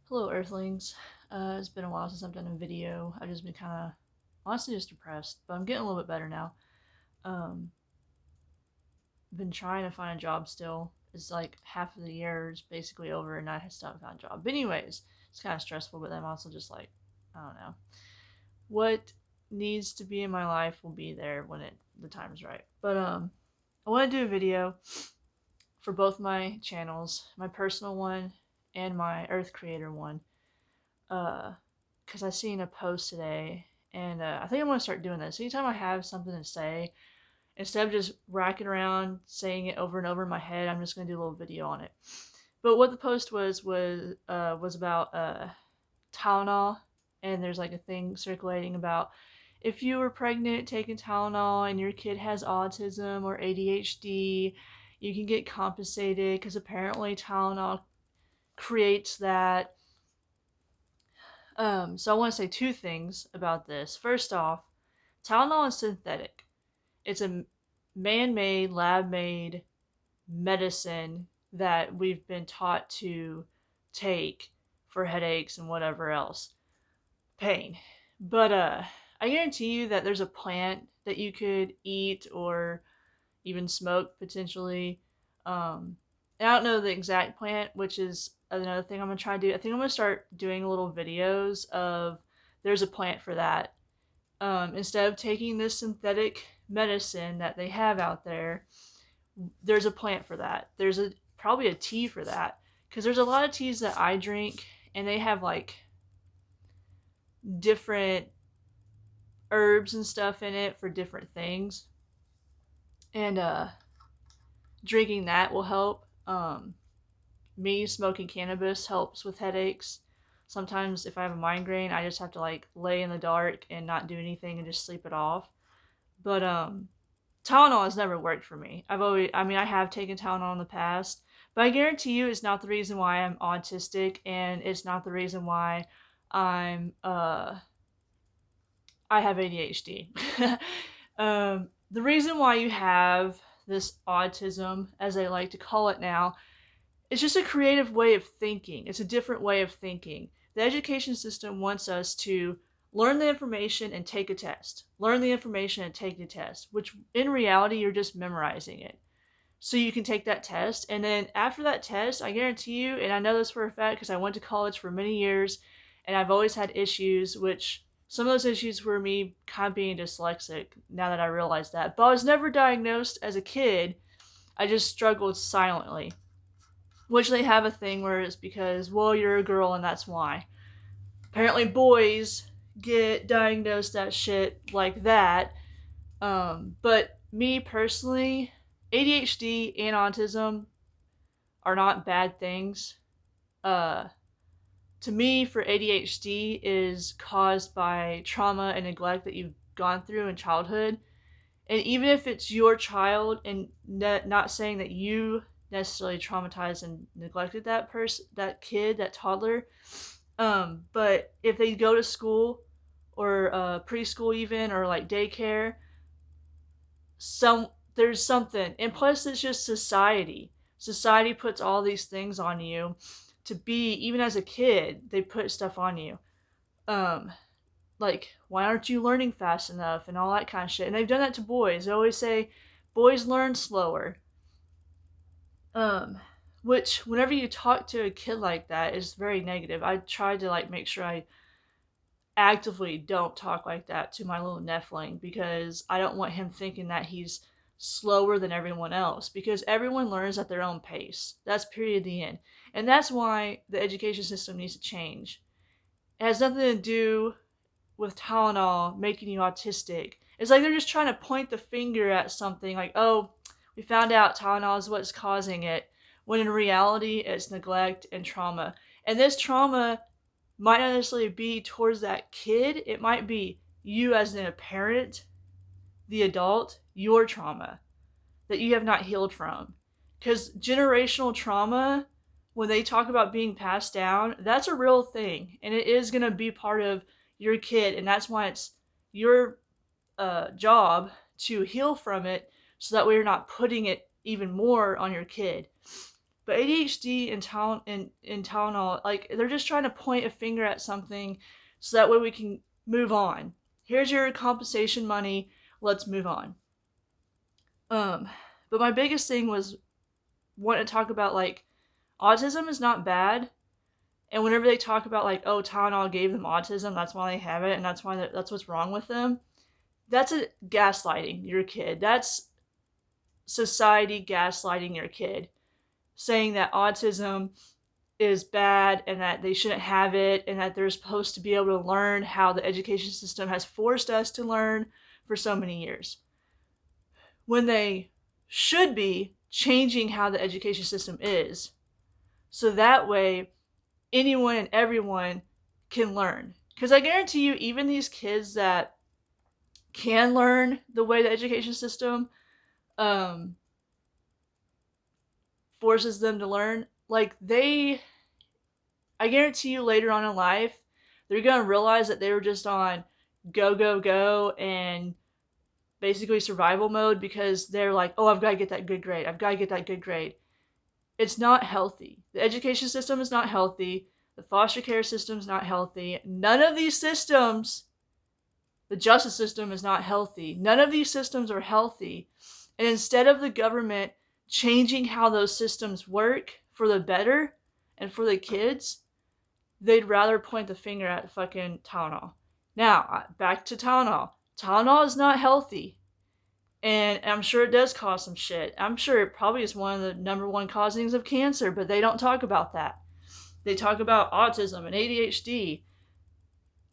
Hello, Earthlings. It's been a while since I've done a video. I've just been kind of, honestly, just depressed, but I'm getting a little bit better now. Um, been trying to find a job still. It's like half of the year is basically over, and I still haven't found a job. But anyways, it's kind of stressful. But I'm also just like, I don't know, what needs to be in my life will be there when the time's right. But I want to do a video for both my channels, my personal one and my Earth Creator one. Because I seen a post today, and I think I'm gonna start doing this. Anytime I have something to say, instead of just racking around saying it over and over in my head, I'm just gonna do a little video on it. But what the post was about Tylenol, and there's like a thing circulating about if you were pregnant taking Tylenol and your kid has autism or ADHD, you can get compensated because apparently Tylenol creates that. So I want to say two things about this. First off, Tylenol is synthetic. It's a man-made, lab-made medicine that we've been taught to take for headaches and whatever else, pain. But I guarantee you that there's a plant that you could eat or even smoke potentially. And I don't know the exact plant, which is another thing I'm gonna try to do. I think I'm gonna start doing little videos of there's a plant for that. Instead of taking this synthetic medicine that they have out there, there's a plant for that. There's probably a tea for that because there's a lot of teas that I drink and they have like different herbs and stuff in it for different things, and drinking that will help. Me smoking cannabis helps with headaches. Sometimes if I have a migraine, I just have to like lay in the dark and not do anything and just sleep it off. But Tylenol has never worked for me. I have taken Tylenol in the past, but I guarantee you it's not the reason why I'm autistic, and it's not the reason why I'm I have ADHD. The reason why you have this autism, as I like to call it now, it's just a creative way of thinking. It's a different way of thinking. The education system wants us to learn the information and take a test. Learn the information and take the test, which in reality, you're just memorizing it. So you can take that test, and then after that test, I guarantee you, and I know this for a fact because I went to college for many years, and I've always had issues, which some of those issues were me kind of being dyslexic, now that I realize that. But I was never diagnosed as a kid. I just struggled silently, which they have a thing where it's because, well, you're a girl and that's why. Apparently, boys get diagnosed that shit like that. But me personally, ADHD and autism are not bad things. Uh, to me, for ADHD is caused by trauma and neglect that you've gone through in childhood. And even if it's your child, and not saying that you necessarily traumatized and neglected that person, that kid, that toddler, but if they go to school or preschool even, or like daycare, some there's something. And plus it's just society puts all these things on you to be. Even as a kid, they put stuff on you, um like, why aren't you learning fast enough and all that kind of shit. And they've done that to boys. They always say boys learn slower, um which whenever you talk to a kid like that is very negative. I try to like make sure I actively don't talk like that to my little nephew, because I don't want him thinking that he's slower than everyone else, because everyone learns at their own pace. That's period, the end. And that's why the education system needs to change. It has nothing to do with Tylenol making you autistic. It's like they're just trying to point the finger at something like, oh, we found out Tylenol is what's causing it, when in reality it's neglect and trauma. And this trauma might not necessarily be towards that kid, it might be you as a parent, the adult, your trauma that you have not healed from. Because generational trauma, when they talk about being passed down, that's a real thing. And it is going to be part of your kid. And that's why it's your job to heal from it, so that way you're not putting it even more on your kid. But ADHD and Tylenol, like, they're just trying to point a finger at something so that way we can move on. Here's your compensation money. Let's move on. But my biggest thing was wanting to talk about, like, autism is not bad. And whenever they talk about, like, oh, Tylenol gave them autism, that's why they have it, and that's why that's what's wrong with them. That's a gaslighting your kid. That's society gaslighting your kid, saying that autism is bad and that they shouldn't have it and that they're supposed to be able to learn how the education system has forced us to learn for so many years, when they should be changing how the education system is, so that way anyone and everyone can learn. Because I guarantee you, even these kids that can learn the way the education system forces them to learn, like, I guarantee you later on in life, they're going to realize that they were just on go, go, go and basically survival mode because they're like, oh, I've got to get that good grade. I've got to get that good grade. It's not healthy. The education system is not healthy. The foster care system is not healthy. None of these systems, the justice system is not healthy. None of these systems are healthy. And instead of the government changing how those systems work for the better and for the kids, they'd rather point the finger at fucking Tylenol. Now, back to Tylenol. Tylenol is not healthy. And I'm sure it does cause some shit. I'm sure it probably is one of the number one causings of cancer, but they don't talk about that. They talk about autism and ADHD.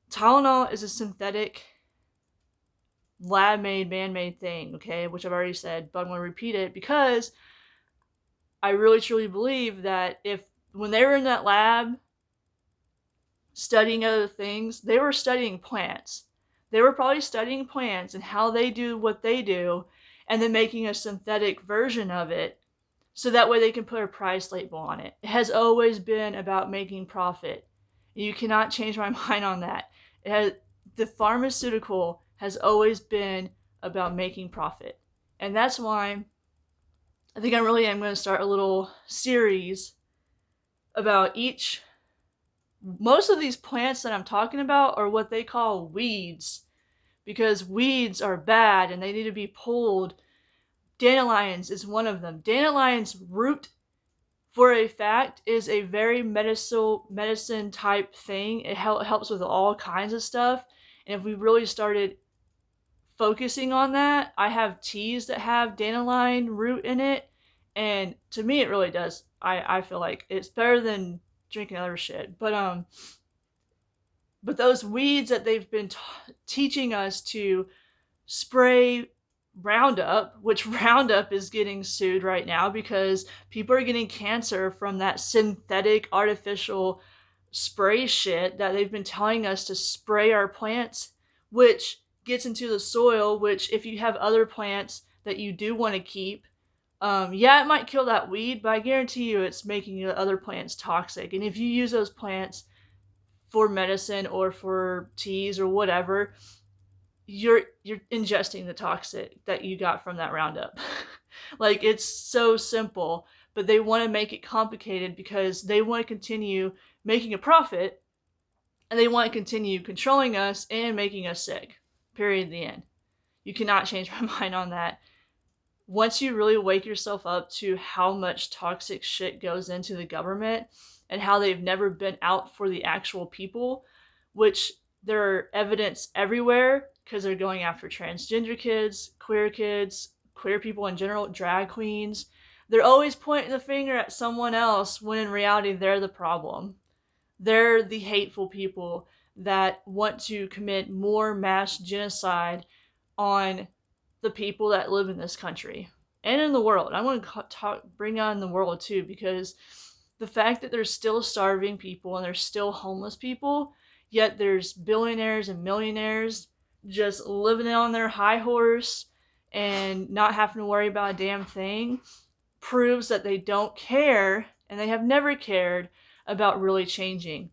Tylenol is a synthetic, lab-made, man-made thing, okay? Which I've already said, but I'm going to repeat it because I really truly believe that when they were in that lab studying other things, they were studying plants. They were probably studying plants and how they do what they do, and then making a synthetic version of it so that way they can put a price label on it. It has always been about making profit. You cannot change my mind on that. The pharmaceutical has always been about making profit. And that's why I think I really am going to start a little series about most of these plants that I'm talking about are what they call weeds, because weeds are bad and they need to be pulled. Dandelions is one of them. Dandelion's root, for a fact, is a very medicine type thing. It helps with all kinds of stuff. And if we really started focusing on that, I have teas that have dandelion root in it. And to me, it really does. I feel like it's better than drinking other shit. But those weeds that they've been teaching us to spray Roundup, which Roundup is getting sued right now because people are getting cancer from that synthetic artificial spray shit that they've been telling us to spray our plants, which gets into the soil, which if you have other plants that you do want to keep, yeah, it might kill that weed, but I guarantee you it's making the other plants toxic. And if you use those plants for medicine or for teas or whatever, you're ingesting the toxic that you got from that Roundup. Like, it's so simple, but they want to make it complicated because they want to continue making a profit and they want to continue controlling us and making us sick. Period. The end. You cannot change my mind on that. Once you really wake yourself up to how much toxic shit goes into the government and how they've never been out for the actual people, which there are evidence everywhere because they're going after transgender kids, queer people in general, drag queens. They're always pointing the finger at someone else when in reality they're the problem. They're the hateful people that want to commit more mass genocide on the people that live in this country and in the world. I want to bring on the world too, because the fact that there's still starving people and there's still homeless people, yet there's billionaires and millionaires just living on their high horse and not having to worry about a damn thing, proves that they don't care and they have never cared about really changing.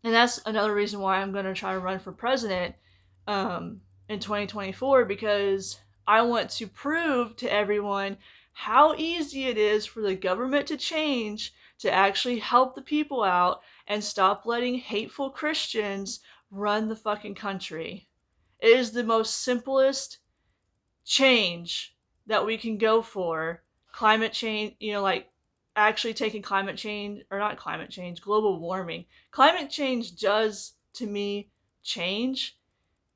And that's another reason why I'm going to try to run for president in 2024, because I want to prove to everyone how easy it is for the government to change to actually help the people out and stop letting hateful Christians run the fucking country. It is the most simplest change that we can go for. Climate change, like actually taking climate change, or not climate change, global warming. Climate change does, to me, change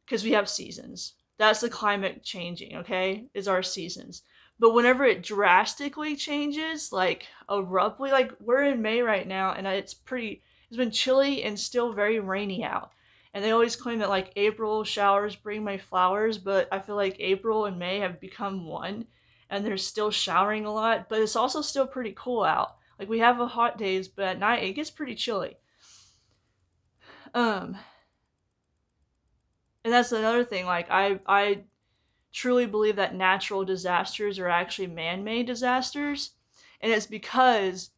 because we have seasons. That's the climate changing, okay? Is our seasons. But whenever it drastically changes, like abruptly, like we're in May right now, and it's been chilly and still very rainy out. And they always claim that like April showers bring May flowers, but I feel like April and May have become one, and they're still showering a lot, but it's also still pretty cool out. Like we have a hot days, but at night it gets pretty chilly. Um, and that's another thing. Like I truly believe that natural disasters are actually man-made disasters, and it's because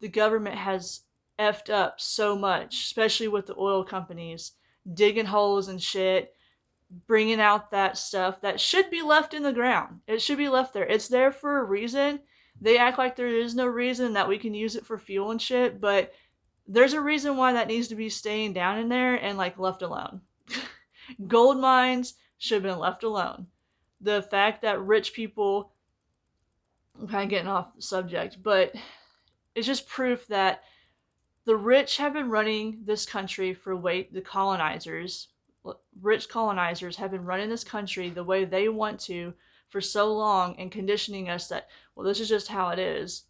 the government has effed up so much, especially with the oil companies digging holes and shit, bringing out that stuff that should be left in the ground. It should be left there. It's there for a reason. They act like there is no reason that we can use it for fuel and shit, but there's a reason why that needs to be staying down in there and like left alone. Gold mines should have been left alone. The fact that rich people, I'm kind of getting off the subject, but it's just proof that the rich have been running this country the colonizers, rich colonizers have been running this country the way they want to for so long and conditioning us that, well, this is just how it is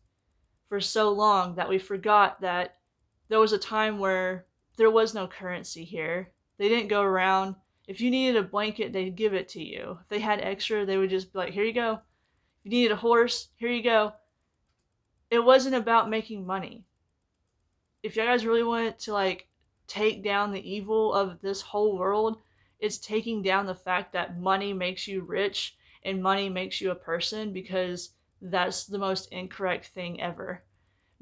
for so long that we forgot that there was a time where there was no currency here. They didn't go around. If you needed a blanket, they'd give it to you. If they had extra, they would just be like, here you go. If you needed a horse, here you go. It wasn't about making money. If you guys really wanted to like take down the evil of this whole world, it's taking down the fact that money makes you rich and money makes you a person, because that's the most incorrect thing ever.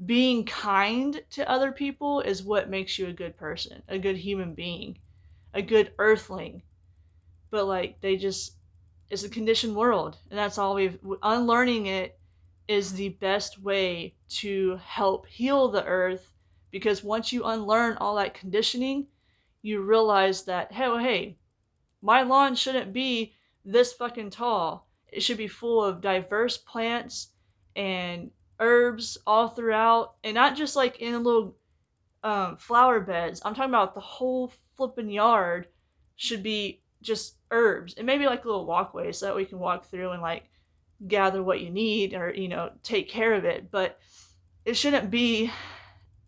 Being kind to other people is what makes you a good person, a good human being, a good earthling. But like it's a conditioned world, and that's all unlearning it is the best way to help heal the earth, because once you unlearn all that conditioning, you realize that, hey, my lawn shouldn't be this fucking tall. It should be full of diverse plants and herbs all throughout, and not just like in little flower beds. I'm talking about the whole flipping yard should be just herbs, and maybe like little walkways so that we can walk through and like gather what you need, or take care of it. But it shouldn't be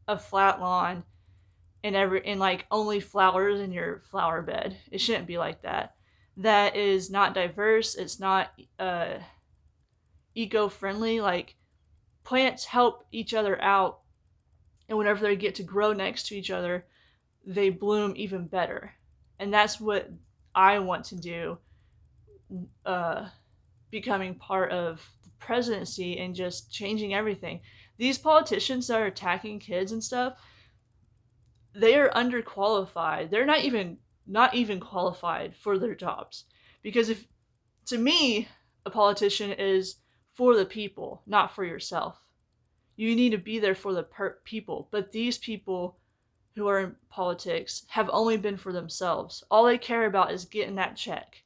a flat lawn and like only flowers in your flower bed. It shouldn't be like that. That is not diverse. It's not eco-friendly. Like, plants help each other out, and whenever they get to grow next to each other, they bloom even better. And that's what I want to do, becoming part of the presidency and just changing everything. These politicians that are attacking kids and stuff, they are underqualified. They're not even qualified for their jobs. Because if, to me, a politician is for the people, not for yourself. You need to be there for the people. But these people who are in politics have only been for themselves. All they care about is getting that check.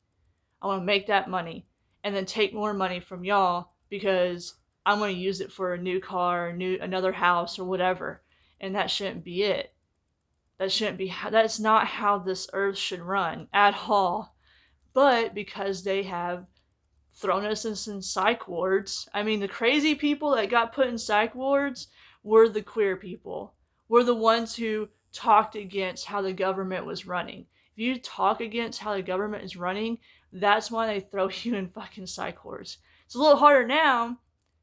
I want to make that money and then take more money from y'all because I'm going to use it for a new car, another house, or whatever. And that shouldn't be it. That's not how this earth should run at all. But because they have thrown us in some psych wards, I mean, the crazy people that got put in psych wards were the queer people. Were the ones who talked against how the government was running. If you talk against how the government is running, that's why they throw you in fucking psych wards. It's a little harder now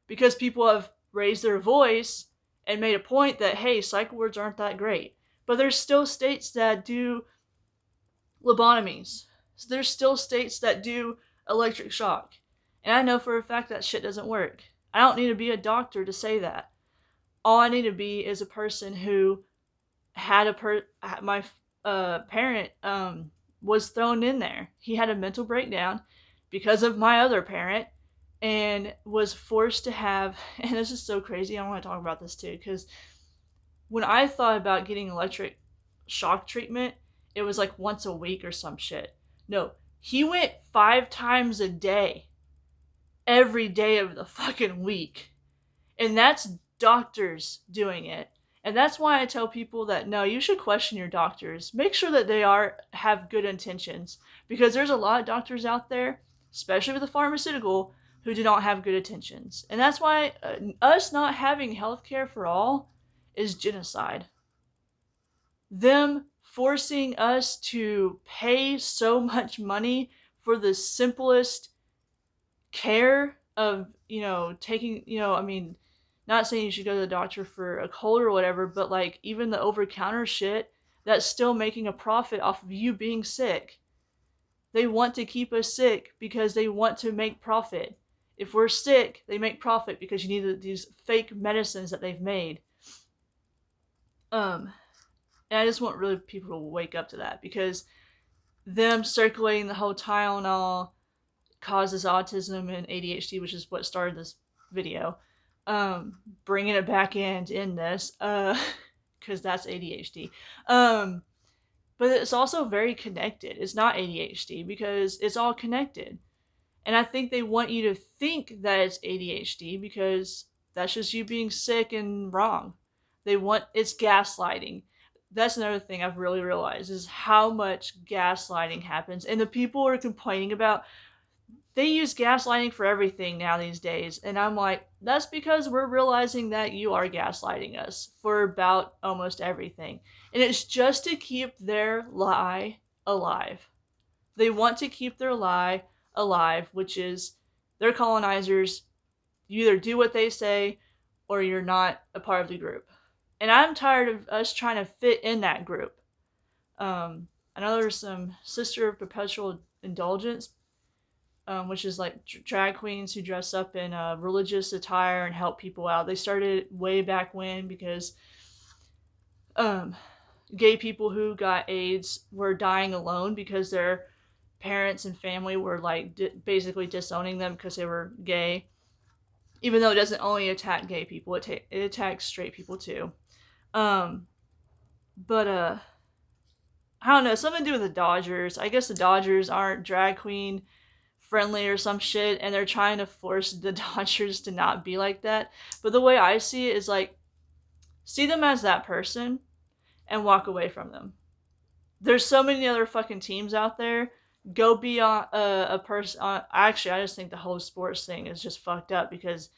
because people have raised their voice and made a point that, hey, psych wards aren't that great. But there's still states that do lobotomies. There's still states that do electric shock. And I know for a fact that shit doesn't work. I don't need to be a doctor to say that. All I need to be is a person who had my parent was thrown in there. He had a mental breakdown because of my other parent, and was forced to have, and this is so crazy, I want to talk about this too, because when I thought about getting electric shock treatment, it was like once a week or some shit. No, he went 5 times a day, every day of the fucking week. And that's doctors doing it. And that's why I tell people that no, you should question your doctors. Make sure that they have good intentions, because there's a lot of doctors out there, especially with the pharmaceutical, who do not have good intentions. And that's why us not having healthcare for all is genocide. Them forcing us to pay so much money for the simplest care of, taking, I mean, not saying you should go to the doctor for a cold or whatever, but like even the over counter shit, that's still making a profit off of you being sick. They want to keep us sick because they want to make profit. If we're sick, they make profit because you need these fake medicines that they've made. And I just want really people to wake up to that, because them circulating the whole Tylenol causes autism and ADHD, which is what started this video. Bringing it back in this, because that's ADHD. But it's also very connected. It's not ADHD because it's all connected. And I think they want you to think that it's ADHD because that's just you being sick and wrong. It's gaslighting. That's another thing I've really realized is how much gaslighting happens. And the people are complaining about, they use gaslighting for everything now these days. And I'm like, that's because we're realizing that you are gaslighting us for about almost everything. And it's just to keep their lie alive. They want to keep their lie alive, which is they're colonizers. You either do what they say or you're not a part of the group. And I'm tired of us trying to fit in that group. I know there's some Sister of Perpetual Indulgence, which is like drag queens who dress up in religious attire and help people out. They started way back when because gay people who got AIDS were dying alone because their parents and family were like basically disowning them because they were gay. Even though it doesn't only attack gay people, it attacks straight people too. But I don't know, something to do with the Dodgers. I guess the Dodgers aren't drag queen friendly or some shit, and they're trying to force the Dodgers to not be like that. But the way I see it is like, see them as that person and walk away from them. There's so many other fucking teams out there. Go be on a person. Actually, I just think the whole sports thing is just fucked up because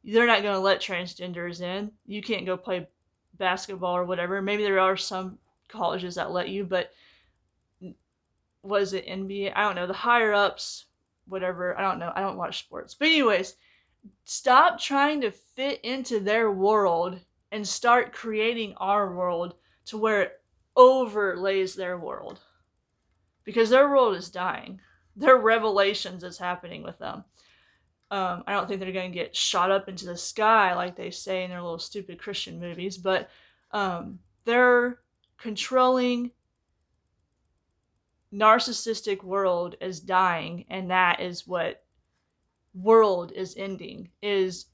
they're not going to let transgenders in. You can't go play basketball or whatever. Maybe there are some colleges that let you, but was it NBA? I don't know. The higher ups, whatever. I don't know. I don't watch sports. But anyways, stop trying to fit into their world and start creating our world to where it overlays their world. Because their world is dying. Their revelations is happening with them. I don't think they're going to get shot up into the sky like they say in their little stupid Christian movies, but their controlling narcissistic world is dying, and that is what world is ending, is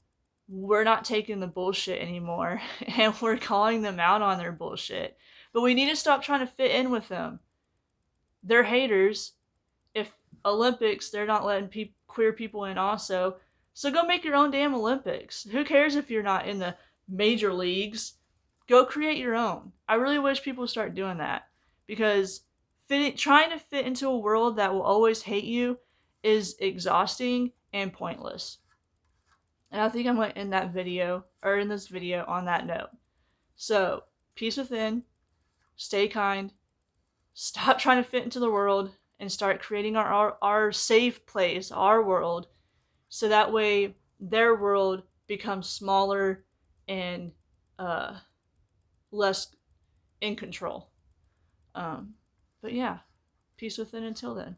we're not taking the bullshit anymore and we're calling them out on their bullshit. But we need to stop trying to fit in with them. They're haters. If Olympics, they're not letting queer people in also. So go make your own damn Olympics. Who cares if you're not in the major leagues? Go create your own. I really wish people start doing that, because trying to fit into a world that will always hate you is exhausting and pointless. And I think I'm going to end this video on that note. So, peace within, stay kind, stop trying to fit into the world, and start creating our safe place, our world, so that way their world becomes smaller and less in control. But yeah, peace within until then.